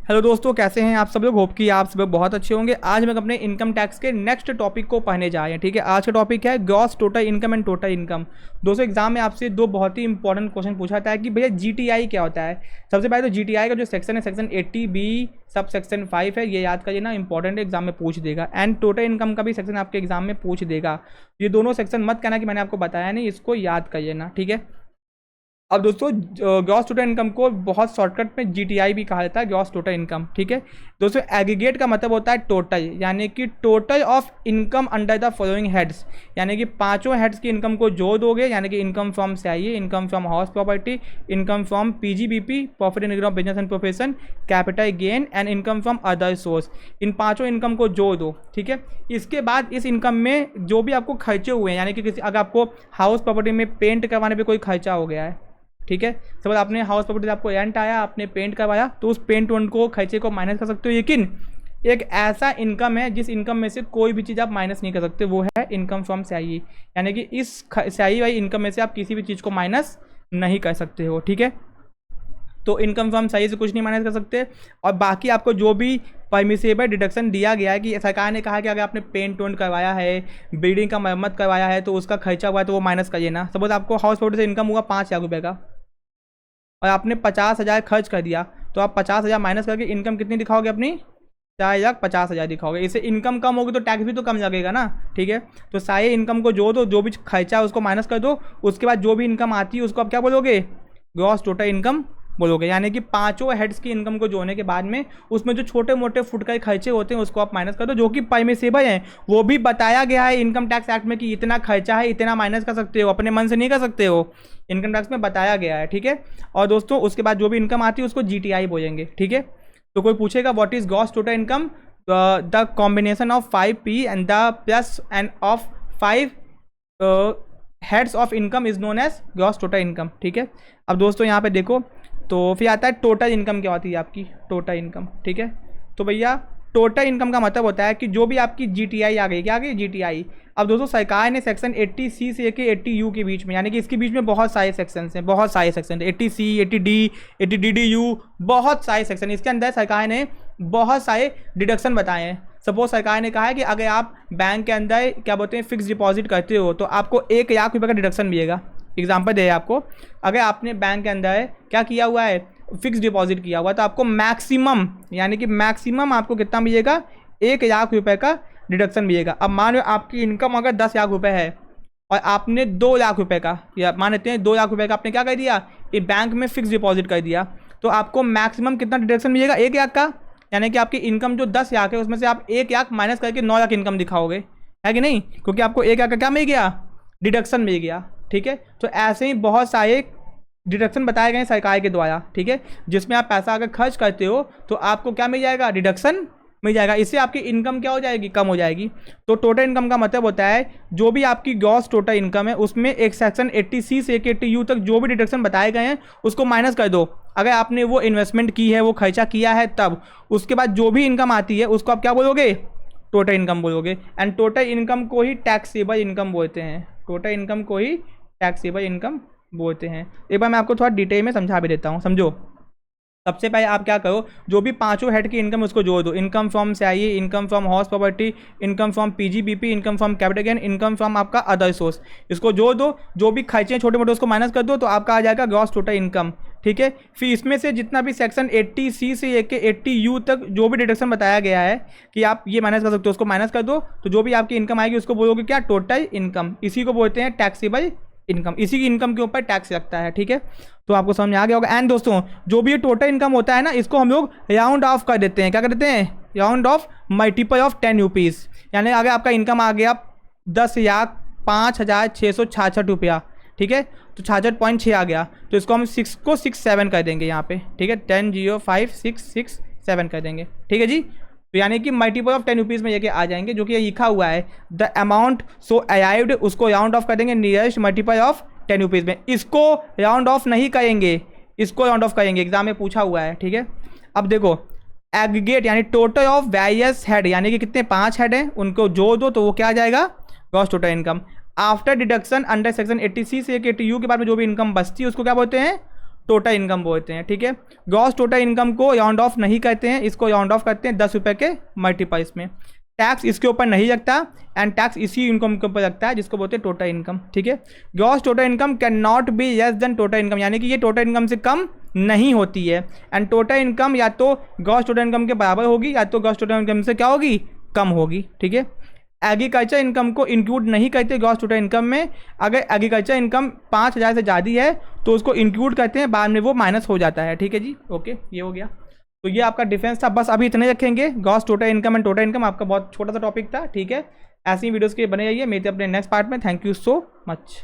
Hello दोस्तों, कैसे हैं आप सब लोग। होप कि आप सब लोग बहुत अच्छे होंगे। आज हम अपने इनकम टैक्स के नेक्स्ट टॉपिक को पढ़ने जा रहे हैं। ठीक है, आज का टॉपिक है gross total income and total income. दोस्तों, एग्जाम में आपसे दो बहुत ही इंपॉर्टेंट क्वेश्चन पूछा था कि भैया जीटीआई क्या होता है। सबसे पहले तो जीटीआई का जो सेक्शन है, सेक्शन 80B सब सेक्शन 5 है, ये याद करिए ना, इंपॉर्टेंट एग्जाम में पूछ देगा। एंड टोटल इनकम का भी सेक्शन आपके एग्जाम में पूछ देगा। ये दोनों सेक्शन मत कहना कि मैंने आपको बताया नहीं, इसको याद करिए ना। ठीक है, अब दोस्तों ग्रॉस टोटल इनकम को बहुत शॉर्टकट में जीटीआई भी कहा जाता है, ग्रॉस टोटल इनकम। ठीक है दोस्तों, एग्रीगेट का मतलब होता है टोटल, यानी कि total of income under the following heads, यानी कि पांचों हेड्स की इनकम को जोड़ दोगे, यानी कि income from CIA, income from house property, income from PGBP profit and income business and profession, capital gain and income from other source. इन पांचों इनकम को जोड़ दो। ठीक है, इसके बाद इस इनकम में जो भी आपको खर्चे हुए हैं, यानी कि किसी अगर आपको हाउस प्रॉपर्टी में पेंट करवाने पर कोई खर्चा हो गया है, ठीक है, सपोज आपने हाउस प्रॉपर्टी से आपको रेंट आया, आपने पेंट करवाया, तो उस पेंट वोंट को खर्चे को माइनस कर सकते हो। लेकिन एक ऐसा इनकम है जिस इनकम में से कोई भी चीज़ आप माइनस नहीं कर सकते, वो है इनकम फ्रॉम सीआईए, यानी कि इस सीआईए वाली इनकम में से आप किसी भी चीज़ को माइनस नहीं कर सकते हो। ठीक है, तो इनकम फ्रॉम सीआईए से कुछ नहीं माइनस कर सकते। और बाकी आपको जो भी परमिसेबल डिडक्शन दिया गया है, कि सरकार ने कहा कि अगर आपने पेंट वेंट करवाया है, बिल्डिंग का मरम्मत करवाया है, तो उसका खर्चा हुआ है तो वो माइनस करिए ना। सपोज आपको हाउस प्रॉपर्टी से इनकम हुआ 5 लाख रुपये का और आपने 50,000 खर्च कर दिया, तो आप 50,000 माइनस करके इनकम कितनी दिखाओगे अपनी, 4,50,000 दिखाओगे। इससे इनकम कम होगी तो टैक्स भी तो कम लगेगा ना। ठीक है, तो सारे इनकम को जो दो, जो भी खर्चा है उसको माइनस कर दो, उसके बाद जो भी इनकम आती है उसको आप क्या बोलोगे, ग्रॉस टोटल इनकम बोलोगे। यानी कि पांचों हेड्स की इनकम को जोड़ने के बाद में उसमें जो छोटे मोटे फुटकर खर्चे होते हैं उसको आप माइनस कर दो, जो कि परमिसेबल हैं। वो भी बताया गया है इनकम टैक्स एक्ट में कि इतना खर्चा है, इतना माइनस कर सकते हो, अपने मन से नहीं कर सकते हो, इनकम टैक्स में बताया गया है। ठीक है, और दोस्तों उसके बाद जो भी इनकम आती है उसको जीटीआई बोलेंगे। ठीक है, तो कोई पूछेगा what is gross total income, the combination of 5P and the plus and of 5 heads of income is known as gross total income. ठीक है, अब दोस्तों यहाँ पे देखो, तो फिर आता है टोटल इनकम क्या होती है आपकी, टोटल इनकम। ठीक है, तो भैया टोटल इनकम का मतलब होता है कि जो भी आपकी जीटीआई आ गई, क्या आ गई, जीटीआई। अब दोस्तों सरकार ने सेक्शन 80C से लेके 80U के बीच में, यानी कि इसके बीच में बहुत सारे सेक्शन हैं, बहुत सारे सेक्शन 80C 80D 80DDU, बहुत सारे सेक्शन। इसके अंदर सरकार ने बहुत सारे डिडक्शन बताए हैं। सपोज सरकार ने कहा है कि अगर आप बैंक के अंदर क्या बोलते हैं फिक्स डिपॉजिट करते हो तो आपको 1 लाख रुपये का डिडक्शन मिलेगा। एग्जाम्पल दे आपको, अगर आपने बैंक के अंदर क्या किया हुआ है, फिक्स डिपॉजिट किया हुआ, तो आपको मैक्सिमम, यानी कि मैक्सिमम आपको कितना मिलेगा, 1 लाख रुपये का डिडक्शन मिलेगा। अब मान लो आपकी इनकम अगर 10 लाख रुपये है और आपने 2 लाख रुपये का, या मान लेते हैं 2 लाख रुपये का आपने क्या कर दिया, ये बैंक में फिक्स डिपॉजिट कर दिया, तो आपको मैक्सिमम कितना डिडक्शन मिलेगा, 1 लाख का। यानी कि आपकी इनकम जो 10 लाख है उसमें से आप 1 लाख माइनस करके 9 लाख इनकम दिखाओगे, है कि नहीं, क्योंकि आपको 1 लाख का क्या मिल गया, डिडक्शन मिल गया। ठीक है, तो ऐसे ही बहुत सारे डिडक्शन बताए गए हैं सरकार के द्वारा। ठीक है, जिसमें आप पैसा अगर खर्च करते हो तो आपको क्या मिल जाएगा, डिडक्शन मिल जाएगा। इससे आपकी इनकम क्या हो जाएगी, कम हो जाएगी। तो टोटल इनकम का मतलब होता है जो भी आपकी ग्रॉस टोटल इनकम है उसमें एक सेक्शन 80C से 80U तक जो भी डिडक्शन बताए गए हैं उसको माइनस कर दो। अगर आपने वो इन्वेस्टमेंट की है, वो खर्चा किया है, तब उसके बाद जो भी इनकम आती है उसको आप क्या बोलोगे, टोटल इनकम बोलोगे। एंड टोटल इनकम को ही टैक्सेबल इनकम बोलते हैं, टोटल इनकम को ही टैक्सेबल इनकम बोलते हैं। एक बार मैं आपको थोड़ा डिटेल में समझा भी देता हूँ, समझो। सबसे पहले आप क्या करो, जो भी पांचों हेड की इनकम उसको जोड़ दो, income from CIA, income from house property, income from PGBP, income from capital gain, income from आपका अदर सोर्स, इसको जोड़ दो, जो भी खर्चे छोटे मोटे उसको माइनस कर दो, तो आपका आ जाएगा ग्रॉस टोटल इनकम। ठीक है, फिर इसमें से जितना भी सेक्शन 80C से लेके 80U तक जो भी डिडक्शन बताया गया है कि आप ये माइनस कर सकते हो, उसको माइनस कर दो, तो जो भी आपकी इनकम आएगी उसको बोलोगे क्या, टोटल इनकम। इसी को बोलते हैं टैक्सेबल इनकम, इसी की इनकम के ऊपर टैक्स लगता है। ठीक है, तो आपको समझ आ गया होगा। एंड दोस्तों जो भी ये टोटल इनकम होता है ना, इसको हम लोग राउंड ऑफ कर देते हैं, क्या कर देते हैं, round of multiple of 10 rupees. यानी अगर आपका इनकम आ गया 10,05,666 रुपया, ठीक है, तो 66.6 आ गया, तो इसको हम 6 को 67 कर देंगे यहाँ पे। ठीक है, 10,05,667 कर देंगे। ठीक है जी, तो यानी कि मल्टीपल ऑफ 10 रुपीज़ में ये आ जाएंगे, जो कि लिखा हुआ है द अमाउंट सो अराइव्ड, उसको राउंड ऑफ कर देंगे नियरेस्ट मल्टीपल ऑफ 10 रुपीज़ में। इसको राउंड ऑफ नहीं करेंगे, इसको राउंड ऑफ करेंगे, एग्जाम में पूछा हुआ है। ठीक है, अब देखो एग्रीगेट यानी टोटल ऑफ वेरियस हेड, यानी कि कितने 5 हेड हैं, उनको जोड़ दो तो वो क्या आ जाएगा, gross total income. After deduction under section 80C से 80U के बाद में जो भी इनकम बचती है उसको क्या बोलते हैं, टोटल इनकम बोलते हैं, ठीक है। ग्रॉस टोटल इनकम को राउंड ऑफ नहीं कहते हैं, इसको राउंड ऑफ करते हैं 10 रुपये के मल्टीपल्स में। टैक्स इसके ऊपर नहीं लगता एंड टैक्स इसी इनकम के ऊपर लगता है जिसको बोलते हैं टोटल इनकम, ठीक है। Gross total income can not be less than total income, यानी कि ये टोटल इनकम से कम नहीं होती है। एंड टोटल इनकम या तो ग्रॉस टोटल इनकम के बराबर होगी या तो ग्रॉस टोटल इनकम से क्या होगी, कम होगी, ठीक है। एग्रीकल्चर इनकम को इंक्लूड नहीं करते ग्रॉस टोटल इनकम में। अगर एग्रीकल्चर इनकम 5,000 से ज़्यादा है तो उसको इंक्लूड करते हैं, बाद में वो माइनस हो जाता है, ठीक है जी। ओके, ये हो गया। तो ये आपका डिफरेंस था, बस अभी इतने रखेंगे। Gross total income and total income आपका बहुत छोटा सा टॉपिक था, ठीक है। ऐसी वीडियोज़ के बने रहिए मेरे अपने नेक्स्ट पार्ट में। Thank you so much.